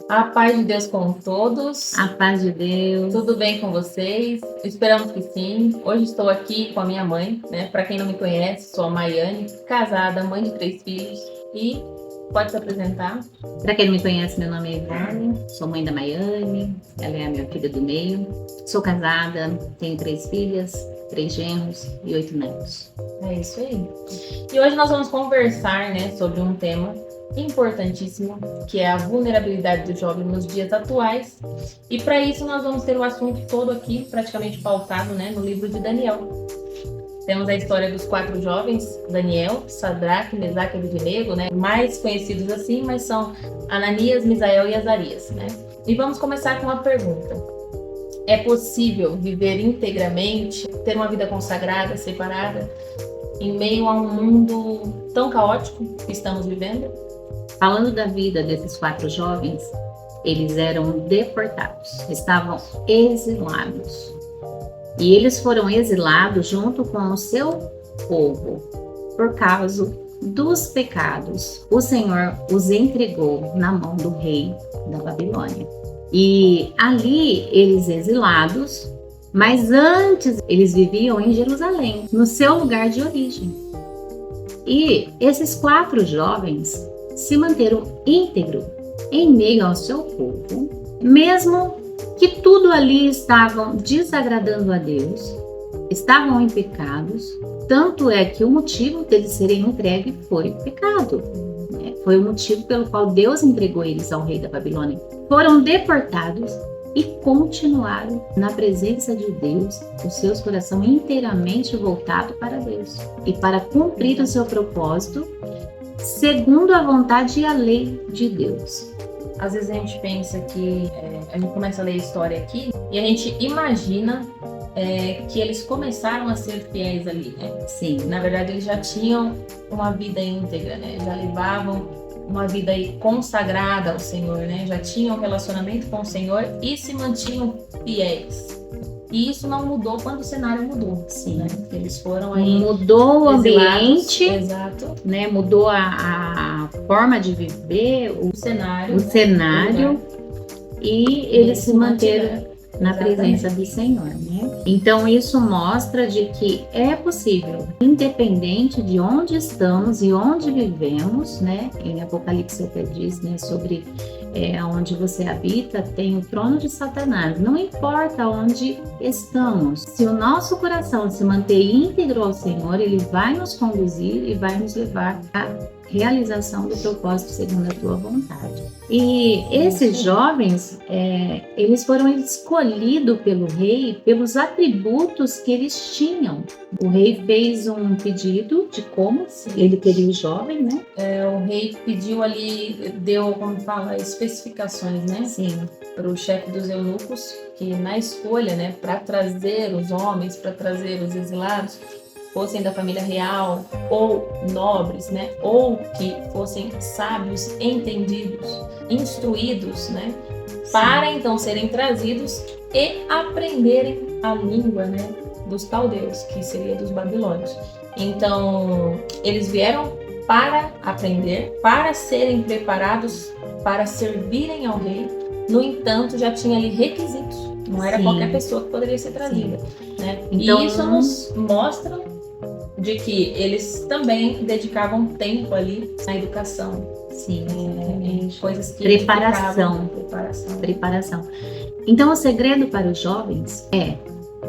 A paz de Deus com todos. A paz de Deus. Tudo bem com vocês? Esperamos que sim. Hoje estou aqui com a minha mãe, né? Para quem não me conhece, sou a Maiane, casada, mãe de 3 filhos. E pode se apresentar. Para quem não me conhece, meu nome é Ivone, sou mãe da Maiane, ela é a minha filha do meio. Sou casada, tenho 3 filhas, 3 genros e 8 netos. É isso aí. E hoje nós vamos conversar, né, sobre um tema importantíssimo, que é a vulnerabilidade do jovem nos dias atuais. E para isso nós vamos ter o assunto todo aqui praticamente pautado, né, no livro de Daniel. Temos a história dos 4 jovens, Daniel, Sadraque, Mesaque e Abednego, né, mais conhecidos assim, mas são Ananias, Misael e Azarias, né? E vamos começar com uma pergunta. É possível viver integramente, ter uma vida consagrada, separada, em meio a um mundo tão caótico que estamos vivendo? Falando da vida desses 4 jovens, eles eram deportados, estavam exilados. E eles foram exilados junto com o seu povo por causa dos pecados. O Senhor os entregou na mão do rei da Babilônia. E ali eles exilados, mas antes eles viviam em Jerusalém, no seu lugar de origem. E esses 4 jovens se manteram íntegros em meio ao seu povo, mesmo que tudo ali estavam desagradando a Deus, estavam em pecados, tanto é que o motivo deles serem entregues foi pecado. Foi o motivo pelo qual Deus entregou eles ao rei da Babilônia. Foram deportados e continuaram na presença de Deus, os seus corações inteiramente voltados para Deus e para cumprir o seu propósito segundo a vontade e a lei de Deus. Às vezes a gente pensa que a gente começa a ler a história aqui e a gente imagina que eles começaram a ser fiéis ali, né? Sim. Na verdade, eles já tinham uma vida íntegra, né? Já levavam uma vida consagrada ao Senhor, né? Já tinham um relacionamento com o Senhor e se mantinham fiéis. E isso não mudou quando o cenário mudou. Sim. Né? Eles foram aí. Mudou o ambiente, exato. Né? Mudou a forma de viver, o cenário e eles se manteram na presença do Senhor, né? Então isso mostra de que é possível, independente de onde estamos e onde vivemos, né? Em Apocalipse até diz, né, sobre onde você habita, tem o trono de Satanás. Não importa onde estamos, se o nosso coração se manter íntegro ao Senhor, Ele vai nos conduzir e vai nos levar à realização do propósito segundo a tua vontade. E esses jovens, eles foram escolhidos pelo rei pelos atributos que eles tinham. O rei fez um pedido de como ele queria o jovem, né? O rei pediu ali, deu, como fala, especificações, né? Sim. Para o chefe dos eunucos, que na escolha, né, para trazer os homens, para trazer os exilados, fossem da família real, ou nobres, né, ou que fossem sábios, entendidos, instruídos, né, para então serem trazidos e aprenderem a língua, né, dos caldeus, que seria dos babilônios. Então, eles vieram para aprender, para serem preparados, para servirem ao rei. No entanto, já tinha ali requisitos. Não era qualquer pessoa que poderia ser trazida, né? Então, e isso nos mostra de que eles também dedicavam tempo ali na educação. Sim, em coisas que preparação. Então, o segredo para os jovens é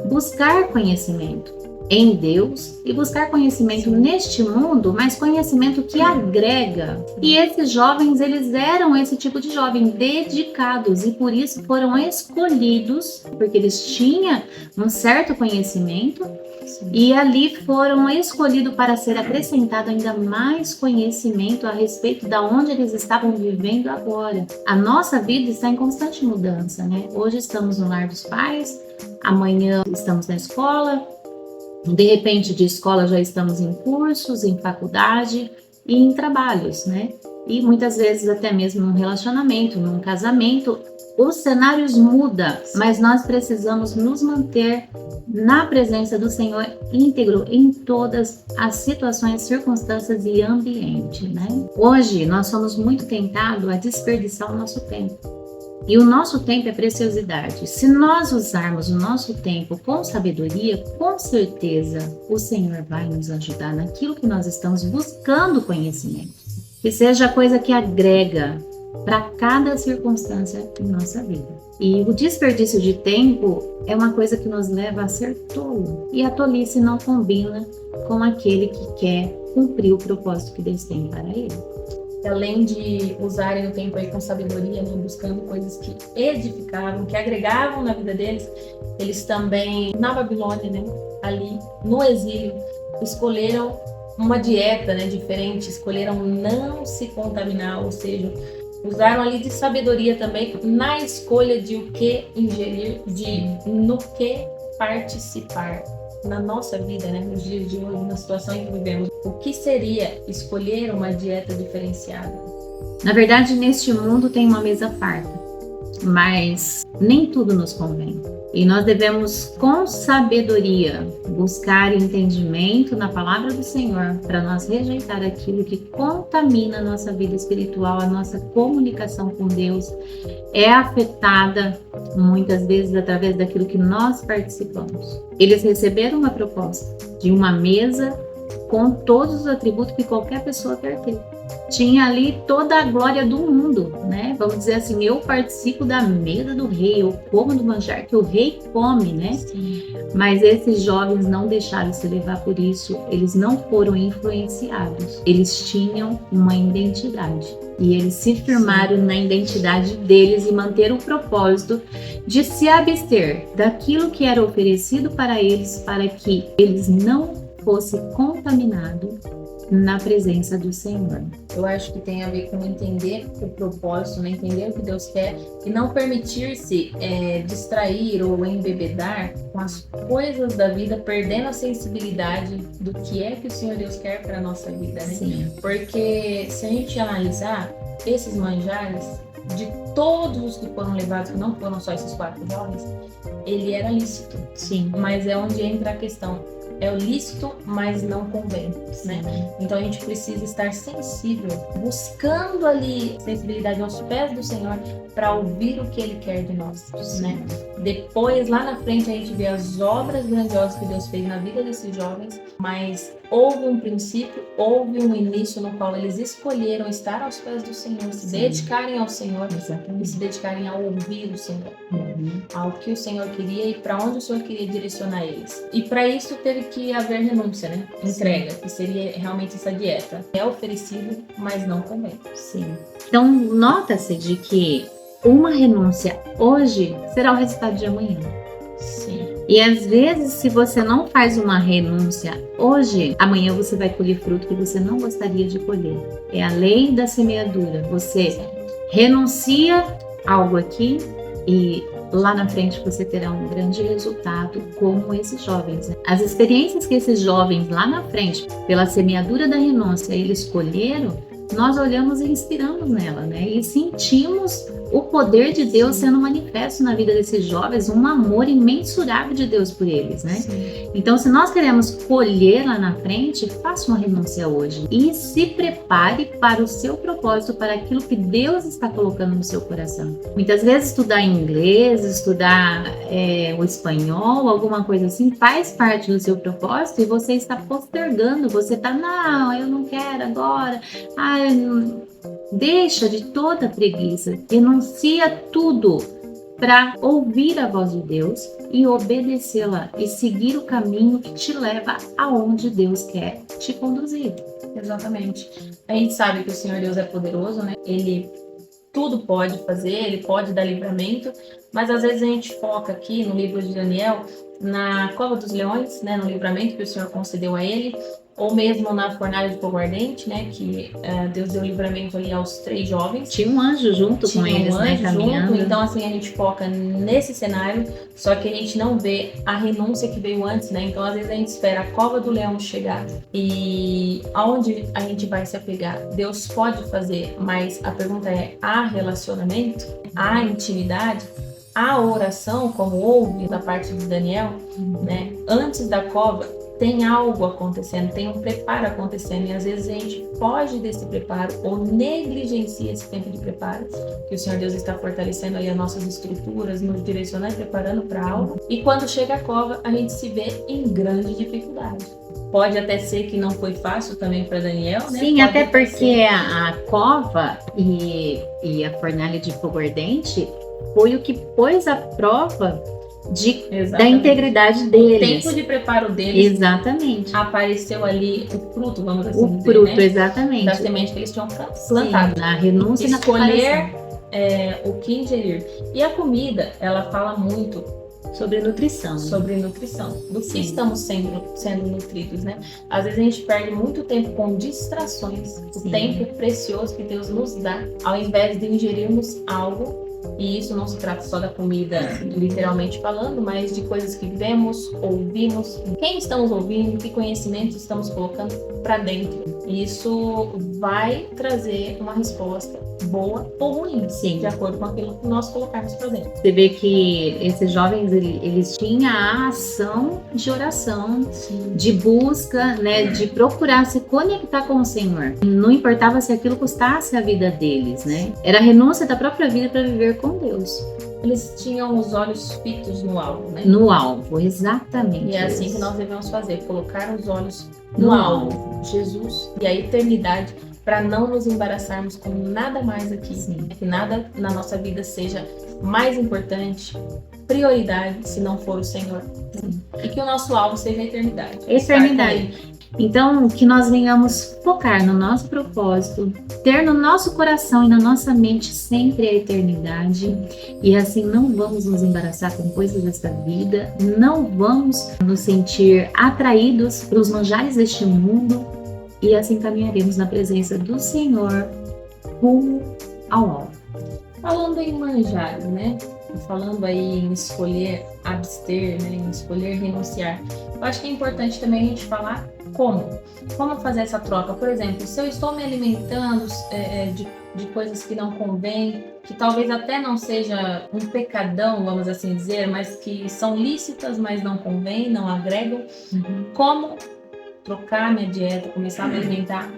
buscar conhecimento em Deus e buscar conhecimento neste mundo, mas conhecimento que agrega. E esses jovens, eles eram esse tipo de jovem, dedicados, e por isso foram escolhidos, porque eles tinham um certo conhecimento. Sim. E ali foram escolhidos para ser acrescentado ainda mais conhecimento a respeito de onde eles estavam vivendo agora. A nossa vida está em constante mudança, né? Hoje estamos no lar dos pais, amanhã estamos na escola, de repente de escola já estamos em cursos, em faculdade e em trabalhos, né? E muitas vezes até mesmo num relacionamento, num casamento, os cenários mudam, mas nós precisamos nos manter na presença do Senhor íntegro em todas as situações, circunstâncias e ambiente, né? Hoje nós somos muito tentados a desperdiçar o nosso tempo. E o nosso tempo é preciosidade. Se nós usarmos o nosso tempo com sabedoria, com certeza o Senhor vai nos ajudar naquilo que nós estamos buscando conhecimento. Que seja a coisa que agrega para cada circunstância em nossa vida. E o desperdício de tempo é uma coisa que nos leva a ser tolo. E a tolice não combina com aquele que quer cumprir o propósito que Deus tem para ele. Além de usarem o tempo aí com sabedoria, né, buscando coisas que edificavam, que agregavam na vida deles, eles também, na Babilônia, né, ali no exílio, escolheram uma dieta, né, diferente, escolheram não se contaminar, ou seja, usaram ali de sabedoria também na escolha de o que ingerir, no que participar. Na nossa vida, né, nos dias de hoje, na situação em que vivemos, o que seria escolher uma dieta diferenciada? Na verdade, neste mundo tem uma mesa farta, mas nem tudo nos convém. E nós devemos, com sabedoria, buscar entendimento na palavra do Senhor para nós rejeitar aquilo que contamina a nossa vida espiritual, a nossa comunicação com Deus é afetada muitas vezes através daquilo que nós participamos. Eles receberam uma proposta de uma mesa com todos os atributos que qualquer pessoa quer ter. Tinha ali toda a glória do mundo, né? Vamos dizer assim, eu participo da mesa do rei, eu como do manjar que o rei come, né? Sim. Mas esses jovens não deixaram se levar por isso, eles não foram influenciados, eles tinham uma identidade. E eles se firmaram na identidade deles e manteram o propósito de se abster daquilo que era oferecido para eles, para que eles não fossem contaminados na presença do Senhor. Eu acho que tem a ver com entender o propósito, né? Entender o que Deus quer e não permitir-se distrair ou embebedar com as coisas da vida, perdendo a sensibilidade do que é que o Senhor Deus quer para a nossa vida, né? Sim. Porque se a gente analisar esses manjares, de todos os que foram levados, que não foram só esses 4 jovens, ele era lícito. Sim. Mas é onde entra a questão. É o lícito, mas não convém, né? Então a gente precisa estar sensível, buscando ali sensibilidade aos pés do Senhor para ouvir o que Ele quer de nós, né? Depois, lá na frente, a gente vê as obras grandiosas que Deus fez na vida desses jovens, mas houve um princípio, houve um início no qual eles escolheram estar aos pés do Senhor, se dedicarem ao Senhor. Exatamente. E se dedicarem a ouvir o Senhor, ao que o Senhor queria e para onde o Senhor queria direcionar eles. E para isso teve que haver renúncia, né? Entrega, que seria realmente essa dieta. É oferecido, mas não convém. Sim. Então, nota-se de que uma renúncia hoje será o resultado de amanhã. Sim. E às vezes, se você não faz uma renúncia hoje, amanhã você vai colher fruto que você não gostaria de colher. É a lei da semeadura. Você renuncia algo aqui e lá na frente você terá um grande resultado, como esses jovens. As experiências que esses jovens lá na frente, pela semeadura da renúncia, eles colheram, nós olhamos e inspiramos nela, né? E sentimos o poder de Deus sendo manifesto na vida desses jovens, um amor imensurável de Deus por eles, né? Sim. Então, se nós queremos colher lá na frente, faça uma renúncia hoje e se prepare para o seu propósito, para aquilo que Deus está colocando no seu coração. Muitas vezes estudar inglês, estudar o espanhol, alguma coisa assim, faz parte do seu propósito e você está postergando, você está, não, eu não quero agora, deixa de toda preguiça, renuncia tudo para ouvir a voz de Deus e obedecê-la e seguir o caminho que te leva aonde Deus quer te conduzir. Exatamente. A gente sabe que o Senhor Deus é poderoso, né? Ele tudo pode fazer, Ele pode dar livramento, mas às vezes a gente foca aqui no livro de Daniel, na cova dos leões, né? No livramento que o Senhor concedeu a ele, ou mesmo na fornalha de fogo ardente, né, que Deus deu livramento ali aos 3 jovens. Tinha um anjo junto com eles, né, caminhando. Então, assim, a gente foca nesse cenário, só que a gente não vê a renúncia que veio antes, né? Então, às vezes a gente espera a cova do leão chegar e aonde a gente vai se apegar? Deus pode fazer, mas a pergunta é, há relacionamento? Há intimidade? A oração, como houve da parte de Daniel, né? Antes da cova, tem algo acontecendo, tem um preparo acontecendo, e às vezes a gente foge desse preparo ou negligencia esse tempo de preparo, que o Senhor Deus está fortalecendo aí as nossas estruturas, nos direcionando e preparando para algo, e quando chega a cova, a gente se vê em grande dificuldade. Pode até ser que não foi fácil também para Daniel, né? Sim, Pode até porque ser. a cova e a fornalha de fogo ardente foi o que pôs à prova da Exatamente. integridade O deles. tempo de preparo deles Exatamente. apareceu ali o fruto, vamos assim O dizer, fruto, né? exatamente. Da semente que eles tinham plantado. Sim, na renúncia e na Escolher preparação. o que ingerir. E a comida, ela fala muito Sobre nutrição. sobre nutrição, do que Sim. estamos sendo nutridos, né? Às vezes a gente perde muito tempo com distrações, o Sim. tempo precioso que Deus nos dá, ao invés de ingerirmos algo. E isso não se trata só da comida, literalmente falando, mas de coisas que vemos, ouvimos, quem estamos ouvindo, que conhecimentos estamos colocando para dentro. E isso vai trazer uma resposta boa ou ruim, Sim. de acordo com aquilo que nós colocarmos para dentro. Você vê que esses jovens, eles tinham a ação de oração, de busca, né, de procurar se conectar com o Senhor. Não importava se aquilo custasse a vida deles, né? Era a renúncia da própria vida para viver com Deus. Eles tinham os olhos fitos no alvo, né? No alvo, exatamente. E é assim isso. que nós devemos fazer, colocar os olhos no No alvo, Jesus e a eternidade, para não nos embaraçarmos com nada mais aqui. Sim. Que nada na nossa vida seja mais importante, prioridade, se não for o Senhor. Sim. E que o nosso alvo seja a eternidade. Eternidade. Então, que nós venhamos focar no nosso propósito, ter no nosso coração e na nossa mente sempre a eternidade, e assim não vamos nos embaraçar com coisas desta vida, não vamos nos sentir atraídos para os manjares deste mundo, e assim caminharemos na presença do Senhor rumo ao alvo. Falando em manjares, né? Falando aí em escolher abster, né? Em escolher renunciar. Eu acho que é importante também a gente falar como fazer essa troca. Por exemplo, se eu estou me alimentando de coisas que não convêm, que talvez até não seja um pecadão, vamos assim dizer, mas que são lícitas, mas não convêm, não agregam, como trocar minha dieta, começar a me alimentar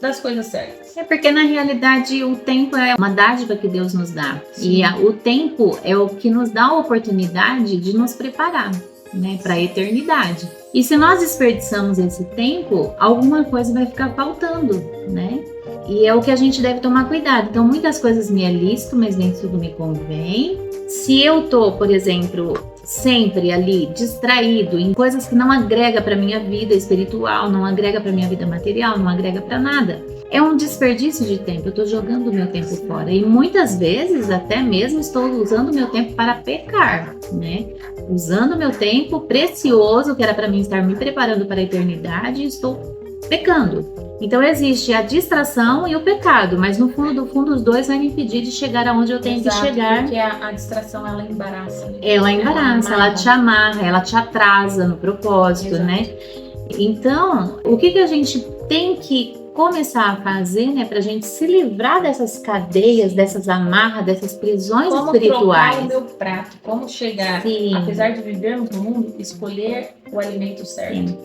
das coisas certas? É porque na realidade o tempo é uma dádiva que Deus nos dá. Sim. E o tempo é o que nos dá a oportunidade de nos preparar, né, para a eternidade. E se nós desperdiçamos esse tempo, alguma coisa vai ficar faltando, né? E é o que a gente deve tomar cuidado. Então, muitas coisas me é lícito, mas nem tudo me convém. Se eu tô, por exemplo, sempre ali distraído em coisas que não agrega para minha vida espiritual, não agrega para minha vida material, não agrega para nada, é um desperdício de tempo. Eu tô jogando o meu tempo fora e muitas vezes até mesmo estou usando o meu tempo para pecar, né? Usando o meu tempo precioso que era para mim estar me preparando para a eternidade, e estou pecando. Então existe a distração e o pecado, mas no fundo do fundo os dois vão me impedir de chegar aonde eu tenho que chegar. Porque a distração, ela embaraça. Né? Ela embaraça, ela te amarra, ela te atrasa no propósito, Exato. né? Então, o que a gente tem que começar a fazer, né, pra gente se livrar dessas cadeias, dessas amarras, dessas prisões espirituais? Como trocar o meu prato, como chegar, Sim. apesar de vivermos no mundo, escolher o alimento certo. Sim.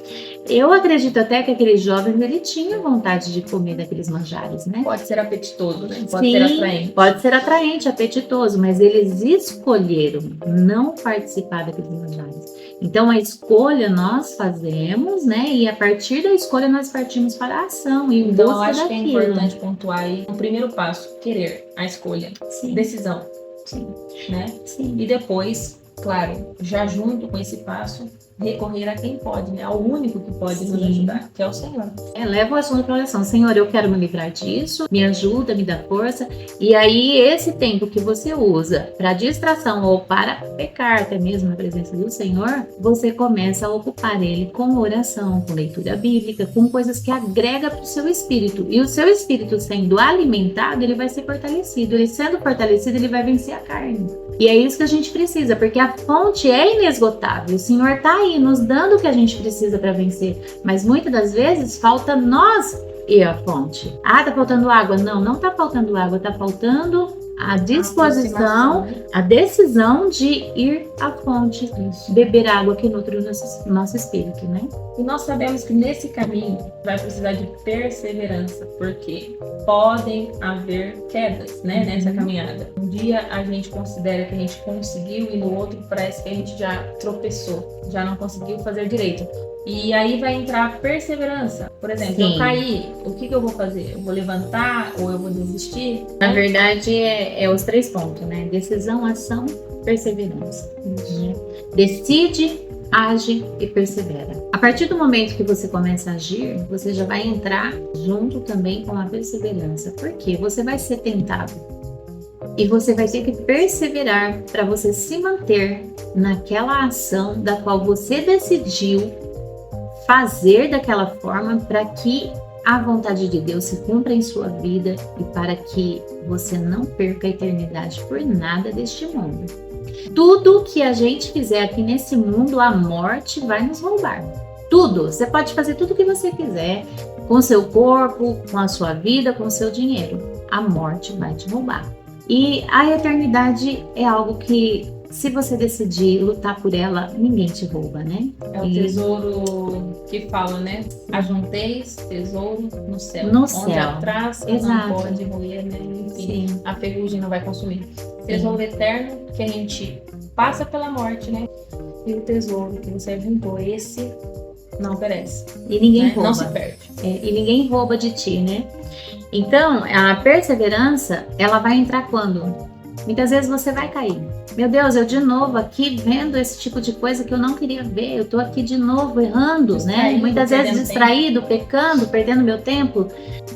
Eu acredito até que aqueles jovens, ele tinha vontade de comer daqueles manjares, né? Pode ser apetitoso, né? Pode Sim, ser atraente. pode ser atraente, apetitoso, mas eles escolheram não participar daqueles manjares. Então a escolha nós fazemos, né? E a partir da escolha nós partimos para a ação e Então eu busca acho que é daquilo. importante pontuar aí o primeiro passo, querer, a escolha, Sim, decisão, sim, né? sim. E depois, claro, já junto com esse passo, recorrer a quem pode, né? Ao único que pode nos Sim. ajudar, que é o Senhor. Leva o assunto para oração. Senhor, eu quero me livrar disso, me ajuda, me dá força. E aí, esse tempo que você usa para distração ou para pecar, até mesmo na presença do Senhor, você começa a ocupar ele com oração, com leitura bíblica, com coisas que agrega para o seu espírito. E o seu espírito sendo alimentado, ele vai ser fortalecido. Ele sendo fortalecido, ele vai vencer a carne. E é isso que a gente precisa, porque a fonte é inesgotável. O Senhor está aí nos dando o que a gente precisa para vencer. Mas muitas das vezes falta nós ir à fonte. Ah, tá faltando água? Não, não tá faltando água, tá faltando a disposição, aproximação, né? a decisão de ir à fonte, Isso. beber água que nutre o nosso espírito, né? E nós sabemos que nesse caminho vai precisar de perseverança, porque podem haver quedas, né, nessa caminhada. Um dia a gente considera que a gente conseguiu e no outro parece que a gente já tropeçou, já não conseguiu fazer direito. E aí vai entrar a perseverança. Por exemplo, Sim. eu caí, o que eu vou fazer? Eu vou levantar ou eu vou desistir? Na verdade, é os 3 pontos, né? Decisão, ação, perseverança. Né? Decide, age e persevera. A partir do momento que você começa a agir, você já vai entrar junto também com a perseverança. Porque você vai ser tentado. E você vai ter que perseverar para você se manter naquela ação da qual você decidiu fazer daquela forma para que a vontade de Deus se cumpra em sua vida e para que você não perca a eternidade por nada deste mundo. Tudo que a gente fizer aqui nesse mundo, a morte vai nos roubar. Tudo. Você pode fazer tudo o que você quiser com seu corpo, com a sua vida, com o seu dinheiro. A morte vai te roubar. E a eternidade é algo que, se você decidir lutar por ela, ninguém te rouba, né? É o tesouro que fala, né? Ajunteis tesouro no céu. No onde céu. a traça não Exato. pode roer, né? Enfim, Sim. a ferrugem não vai consumir. Tesouro eterno que a gente passa pela morte, né? E o tesouro que você juntou, esse não perece. E ninguém né? rouba. Não se perde. E ninguém rouba de ti, né? Então, a perseverança, ela vai entrar quando? Muitas vezes você vai cair. Meu Deus, eu de novo aqui vendo esse tipo de coisa que eu não queria ver. Eu tô aqui de novo errando, né? Distraído, Muitas vezes perdendo distraído, pecando, perdendo meu tempo.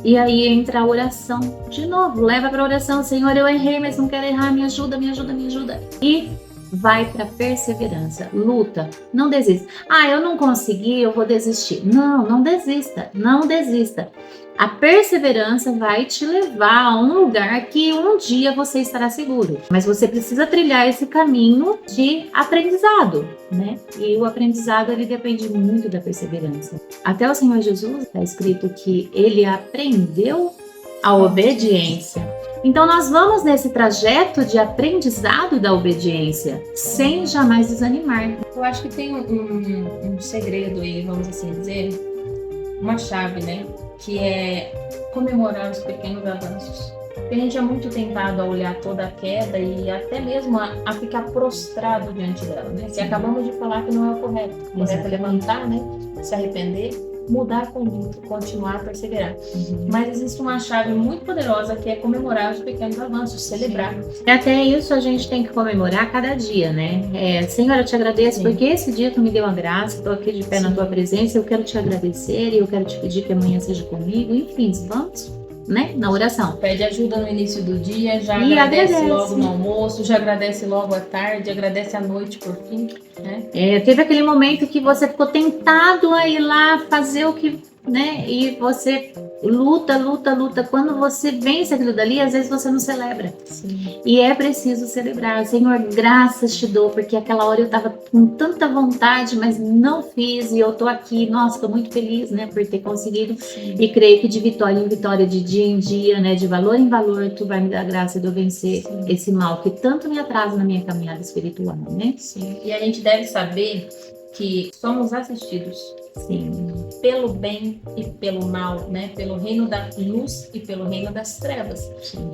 E aí entra a oração. De novo, leva para oração. Senhor, eu errei, mas não quero errar. Me ajuda, me ajuda, me ajuda. E vai para perseverança. Luta. Não desista. Ah, eu não consegui, eu vou desistir. Não, não desista. Não desista. A perseverança vai te levar a um lugar que um dia você estará seguro. Mas você precisa trilhar esse caminho de aprendizado, né? E o aprendizado, ele depende muito da perseverança. Até o Senhor Jesus está escrito que ele aprendeu a obediência. Então nós vamos nesse trajeto de aprendizado da obediência, sem jamais desanimar. Eu acho que tem um segredo aí, vamos assim dizer, uma chave, né? Que é comemorar os pequenos avanços. Porque a gente é muito tentado a olhar toda a queda e até mesmo a ficar prostrado diante dela, né? Que acabamos de falar que não é o correto. O correto é levantar, né? Se arrepender, mudar a conduta, continuar a perseverar. Mas existe uma chave muito poderosa que é comemorar os pequenos avanços, celebrar. E até isso a gente tem que comemorar cada dia, né? Senhor, eu te agradeço porque esse dia tu me deu a graça, estou aqui de pé na tua presença, eu quero te agradecer e eu quero te pedir que amanhã seja comigo. Enfim, vamos, né? Na oração. Pede ajuda no início do dia, já E agradece logo no almoço, já agradece logo à tarde, agradece à noite por fim, né? Teve aquele momento que você ficou tentado a ir lá fazer o que, né? E você luta. Quando você vence aquilo dali, às vezes você não celebra. Sim. E é preciso celebrar. Senhor, graças te dou, porque aquela hora eu tava com tanta vontade, mas não fiz e eu tô aqui. Nossa, tô muito feliz, né, por ter conseguido. Sim. E creio que de vitória em vitória, de dia em dia, né, de valor em valor, tu vai me dar graça de eu vencer esse mal que tanto me atrasa na minha caminhada espiritual, né? Sim. E a gente deve saber que somos assistidos. Sim. Pelo bem e pelo mal, né? Pelo reino da luz e pelo reino das trevas.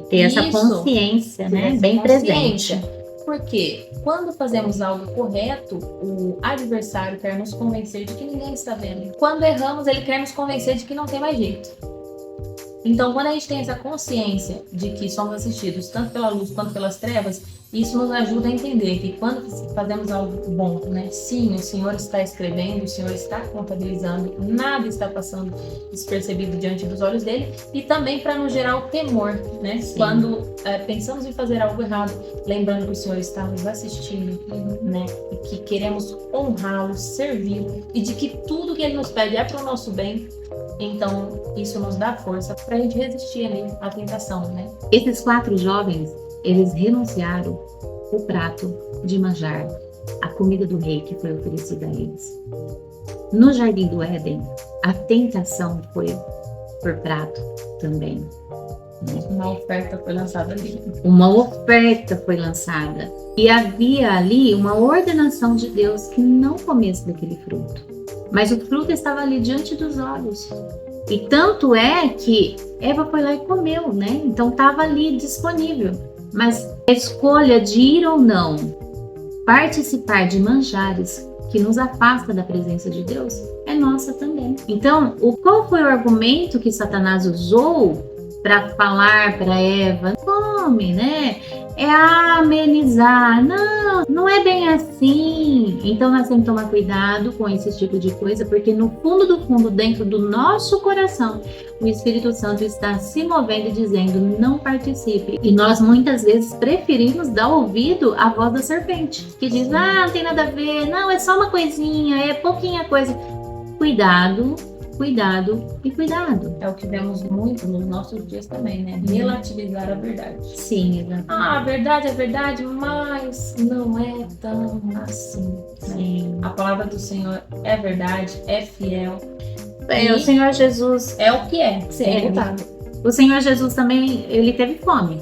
Ter essa consciência, né? Bem presente. Porque quando fazemos algo correto, o adversário quer nos convencer de que ninguém está vendo. Quando erramos, ele quer nos convencer de que não tem mais jeito. Então, quando a gente tem essa consciência de que somos assistidos tanto pela luz quanto pelas trevas, isso nos ajuda a entender que quando fazemos algo bom, né? Sim, o Senhor está escrevendo, o Senhor está contabilizando, nada está passando despercebido diante dos olhos dele, e também para nos gerar o temor, né? Sim. Quando pensamos em fazer algo errado, lembrando que o Senhor está nos assistindo, né? E que queremos honrá-lo, servi-lo, e de que tudo que ele nos pede é para o nosso bem. Então, isso nos dá força para a gente resistir ali à tentação, né? Esses 4 jovens, eles renunciaram o prato de manjar, a comida do rei que foi oferecida a eles. No Jardim do Éden, a tentação foi por prato também. Uma oferta foi lançada ali. Uma oferta foi lançada. E havia ali uma ordenação de Deus que não comesse daquele fruto. Mas o fruto estava ali diante dos olhos. E tanto é que Eva foi lá e comeu, né? Então estava ali disponível. Mas a escolha de ir ou não participar de manjares que nos afasta da presença de Deus é nossa também. Então, qual foi o argumento que Satanás usou para falar para Eva? Come, né? É amenizar. Não, não é bem assim. Então nós temos que tomar cuidado com esse tipo de coisa, porque no fundo do fundo, dentro do nosso coração, o Espírito Santo está se movendo e dizendo, não participe. E nós muitas vezes preferimos dar ouvido à voz da serpente, que diz, não tem nada a ver, não, é só uma coisinha, é pouquinha coisa. Cuidado, cuidado e cuidado. É o que vemos muito nos nossos dias também, né? Relativizar a verdade. Sim, exatamente. A verdade é verdade, mas não é tão assim. Sim. A palavra do Senhor é verdade, é fiel. O Senhor Jesus é o que é. Sim. O Senhor Jesus também, ele teve fome.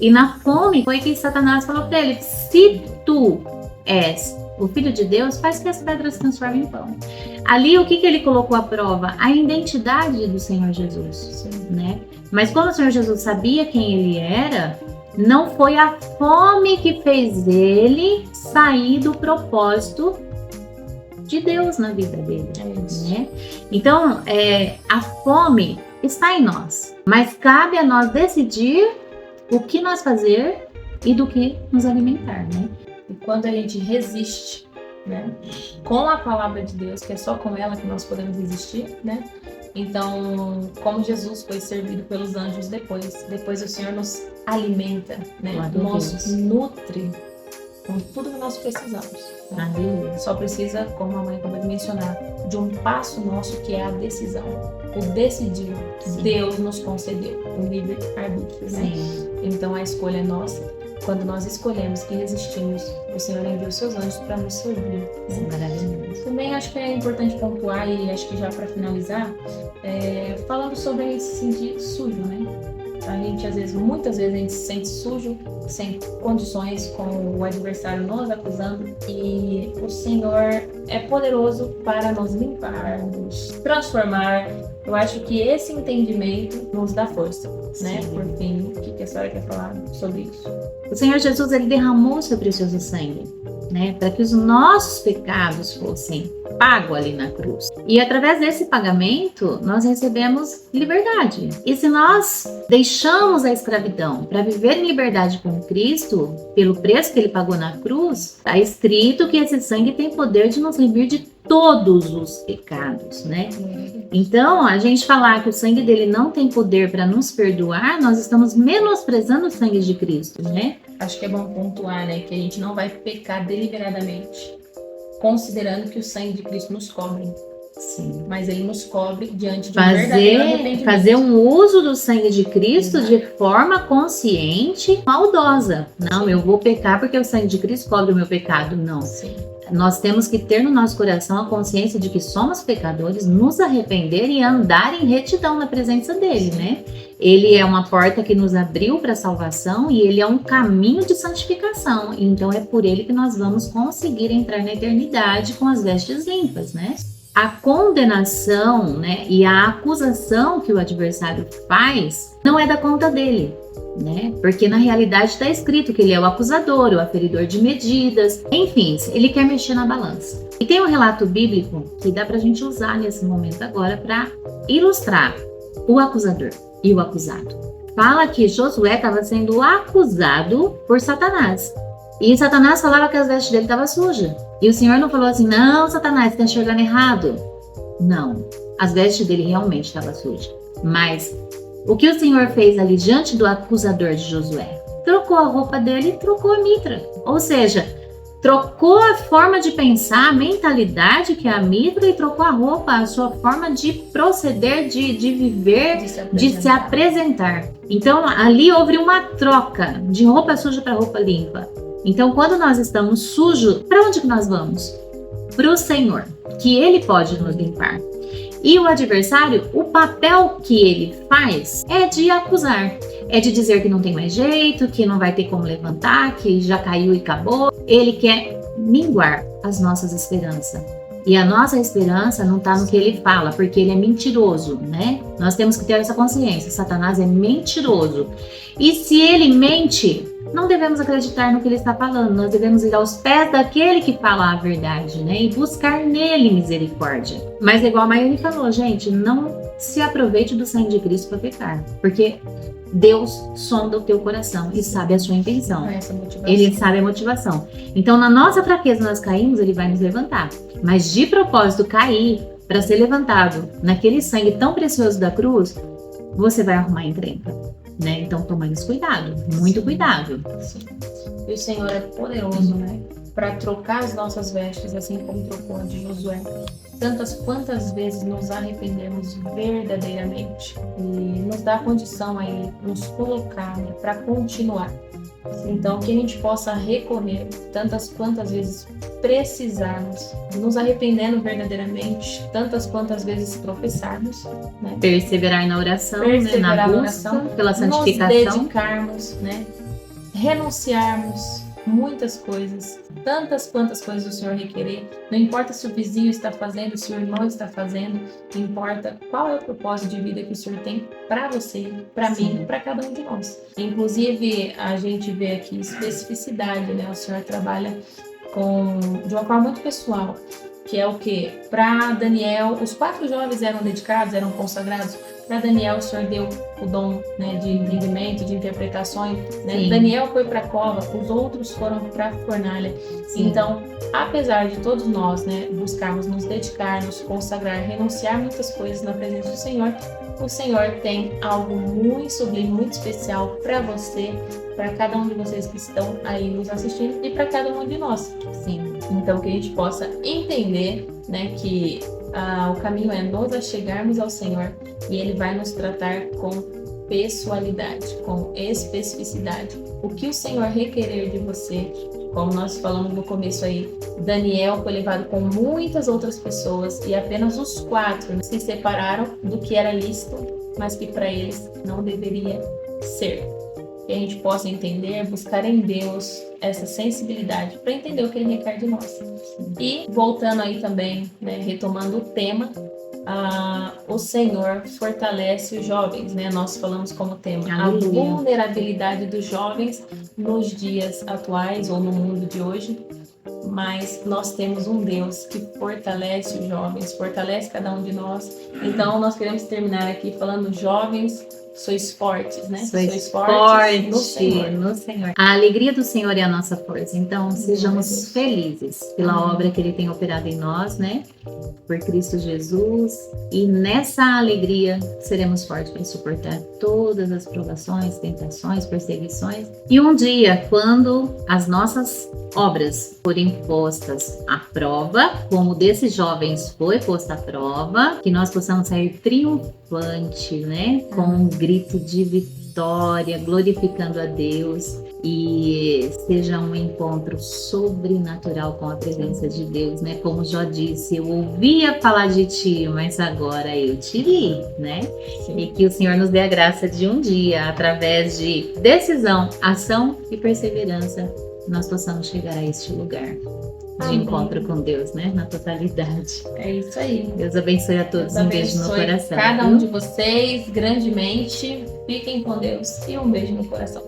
E na fome foi que Satanás falou para ele, se tu és o Filho de Deus, faz que as pedras se transformem em pão. Ali, o que ele colocou à prova? A identidade do Senhor Jesus, né? Mas como o Senhor Jesus sabia quem ele era, não foi a fome que fez ele sair do propósito de Deus na vida dele, né? Então, a fome está em nós, mas cabe a nós decidir o que nós fazer e do que nos alimentar, né? E quando a gente resiste, né, com a palavra de Deus, que é só com ela que nós podemos resistir, né? Então, como Jesus foi servido pelos anjos depois o Senhor nos alimenta, né? Nos nutre com tudo que nós precisamos. Né? Só precisa, como a mãe acabou de mencionar, de um passo nosso que é a decisão. O decidir. Sim. Deus nos concedeu o livre-arbítrio. Né? Então, a escolha é nossa. Quando nós escolhemos e resistimos, o Senhor envia os seus anjos para nos servir. Maravilhoso. Também acho que é importante pontuar, e acho que já para finalizar, falando sobre esse sentir sujo, né? A gente, muitas vezes, a gente se sente sujo, sem condições, com o adversário nos acusando, e o Senhor é poderoso para nos limpar, nos transformar. Eu acho que esse entendimento nos dá força, né? Por fim, o que a senhora quer falar sobre isso? O Senhor Jesus, ele derramou o seu precioso sangue, né? Para que os nossos pecados fossem pagos ali na cruz. E através desse pagamento, nós recebemos liberdade. E se nós deixamos a escravidão para viver em liberdade com Cristo, pelo preço que ele pagou na cruz, está escrito que esse sangue tem poder de nos remir de todos os pecados, né? Então, a gente falar que o sangue dele não tem poder para nos perdoar, nós estamos menosprezando o sangue de Cristo, né? Acho que é bom pontuar, né, que a gente não vai pecar deliberadamente, considerando que o sangue de Cristo nos cobre. Sim. Mas ele nos cobre diante de um verdadeiro arrependimento. Fazer um uso do sangue de Cristo de forma consciente, maldosa. Não, eu vou pecar porque o sangue de Cristo cobre o meu pecado. Não. Sim. Nós temos que ter no nosso coração a consciência de que somos pecadores, nos arrepender e andar em retidão na presença dele, né? Ele é uma porta que nos abriu para a salvação e ele é um caminho de santificação. Então é por ele que nós vamos conseguir entrar na eternidade com as vestes limpas, né? A condenação, né, e a acusação que o adversário faz não é da conta dele, né? Porque na realidade está escrito que ele é o acusador, o aferidor de medidas, enfim, ele quer mexer na balança. E tem um relato bíblico que dá pra gente usar nesse momento agora para ilustrar o acusador e o acusado. Fala que Josué estava sendo acusado por Satanás. E Satanás falava que as vestes dele estavam sujas. E o Senhor não falou assim, não, Satanás, você está enxergando errado. Não, as vestes dele realmente estavam sujas. Mas o que o Senhor fez ali diante do acusador de Josué? Trocou a roupa dele e trocou a mitra. Ou seja, trocou a forma de pensar, a mentalidade que é a mitra, e trocou a roupa, a sua forma de proceder, de viver, de se apresentar. Então ali houve uma troca de roupa suja para roupa limpa. Então, quando nós estamos sujos, para onde que nós vamos? Para o Senhor, que Ele pode nos limpar. E o adversário, o papel que ele faz é de acusar, é de dizer que não tem mais jeito, que não vai ter como levantar, que já caiu e acabou. Ele quer minguar as nossas esperanças. E a nossa esperança não está no que ele fala, porque ele é mentiroso, né? Nós temos que ter essa consciência. Satanás é mentiroso. E se ele mente, não devemos acreditar no que ele está falando. Nós devemos ir aos pés daquele que fala a verdade, né? E buscar nele misericórdia. Mas igual a Maiane falou, gente, não se aproveite do sangue de Cristo para pecar. Porque Deus sonda o teu coração e sabe a sua intenção. Ele sabe a motivação. Então, na nossa fraqueza nós caímos, ele vai nos levantar. Mas de propósito cair para ser levantado naquele sangue tão precioso da cruz, você vai arrumar encrenca, né? Então, tomemos cuidado, muito cuidado. Sim. E o Senhor é poderoso, né? Para trocar as nossas vestes, assim como trocou a de Josué. Tantas quantas vezes nos arrependemos verdadeiramente e nos dá condição aí, nos colocar, né, para continuar. Então, que a gente possa recorrer tantas quantas vezes precisarmos, nos arrependendo verdadeiramente, tantas quantas vezes tropeçarmos, né? Perseverar na oração, né? Na busca pela santificação. Nos dedicarmos, né? Renunciarmos muitas coisas, tantas quantas coisas o Senhor requerer. Não importa se o vizinho está fazendo, se o irmão está fazendo, não importa qual é o propósito de vida que o Senhor tem para você, para mim, para cada um de nós. Inclusive, a gente vê aqui especificidade, né? O Senhor trabalha de uma forma muito pessoal, que é o quê? Para Daniel, os 4 jovens eram dedicados, eram consagrados. Para Daniel, o Senhor deu o dom, né, de entendimento, de interpretações. Né? Daniel foi para a cova, os outros foram para a fornalha. Sim. Então, apesar de todos nós, né, buscarmos nos dedicar, nos consagrar, renunciar muitas coisas na presença do Senhor, o Senhor tem algo muito sublime, muito especial para você, para cada um de vocês que estão aí nos assistindo e para cada um de nós. Sim. Então, que a gente possa entender, né, que o caminho é nos achegarmos ao Senhor e Ele vai nos tratar com pessoalidade, com especificidade. O que o Senhor requerer de você, como nós falamos no começo aí, Daniel foi levado com muitas outras pessoas e apenas os 4 se separaram do que era lícito, mas que para eles não deveria ser. Que a gente possa entender, buscar em Deus essa sensibilidade para entender o que Ele requer de nós. E voltando aí também, né, retomando o tema, o Senhor fortalece os jovens, né? Nós falamos como tema a vulnerabilidade dos jovens nos dias atuais ou no mundo de hoje. Mas nós temos um Deus que fortalece os jovens, fortalece cada um de nós. Então, nós queremos terminar aqui falando, jovens, sois fortes, né? Sois fortes no Senhor. A alegria do Senhor é a nossa força. Então, sejamos felizes pela obra que Ele tem operado em nós, né? Por Cristo Jesus. E nessa alegria seremos fortes para suportar todas as provações, tentações, perseguições. E um dia, quando as nossas obras forem postas à prova, como desses jovens foi posta à prova, que nós possamos sair triunfante, né? Com um grito de vitória, glorificando a Deus, e seja um encontro sobrenatural com a presença de Deus, né? Como Jó disse, eu ouvia falar de ti, mas agora eu te vi, né? Sim. E que o Senhor nos dê a graça de um dia, através de decisão, ação e perseverança, nós possamos chegar a este lugar de encontro com Deus, né? Na totalidade. É isso aí. Deus abençoe a todos. Um beijo no coração. Cada um de vocês, grandemente. Fiquem com Deus e um beijo no coração.